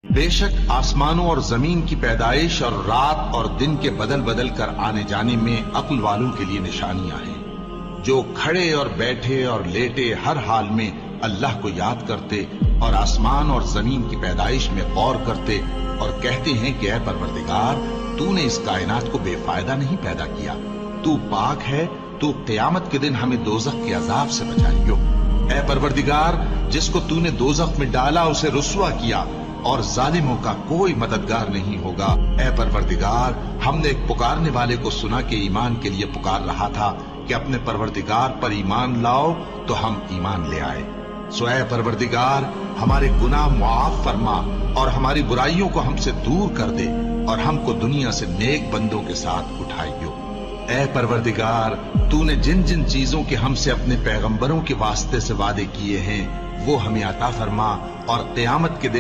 बेशक आसमानों और जमीन की पैदाइश और रात और दिन के बदल बदल कर आने जाने में अक्ल वालों के लिए निशानियां हैं, जो खड़े और बैठे और लेटे हर हाल में अल्लाह को याद करते और आसमान और जमीन की पैदाइश में गौर करते और कहते हैं कि ऐ परवरदिगार, तूने इस कायनात को बेफायदा नहीं पैदा किया, तू पाक है, तू क़यामत के दिन हमें दोज़ख के अजाब से बचाइयो। ऐ परवरदिगार, जिसको तूने दोज़ख में डाला उसे रुस्वा किया और जालिमों का कोई मददगार नहीं होगा। ऐ परवरदिगार, हमने एक पुकारने वाले को सुना कि ईमान के लिए पुकार रहा था कि अपने परवरदिगार पर ईमान लाओ, तो हम ईमान ले आए। सो ऐ परवरदिगार, हमारे गुनाह मुआफ फरमा और हमारी बुराइयों को हमसे दूर कर दे और हमको दुनिया से नेक बंदों के साथ उठाइयो। ऐ परवरदिगार, तूने जिन जिन चीजों के हमसे अपने पैगंबरों के वास्ते से वादे किए हैं वो हमें अता फरमा और क़यामत के दिन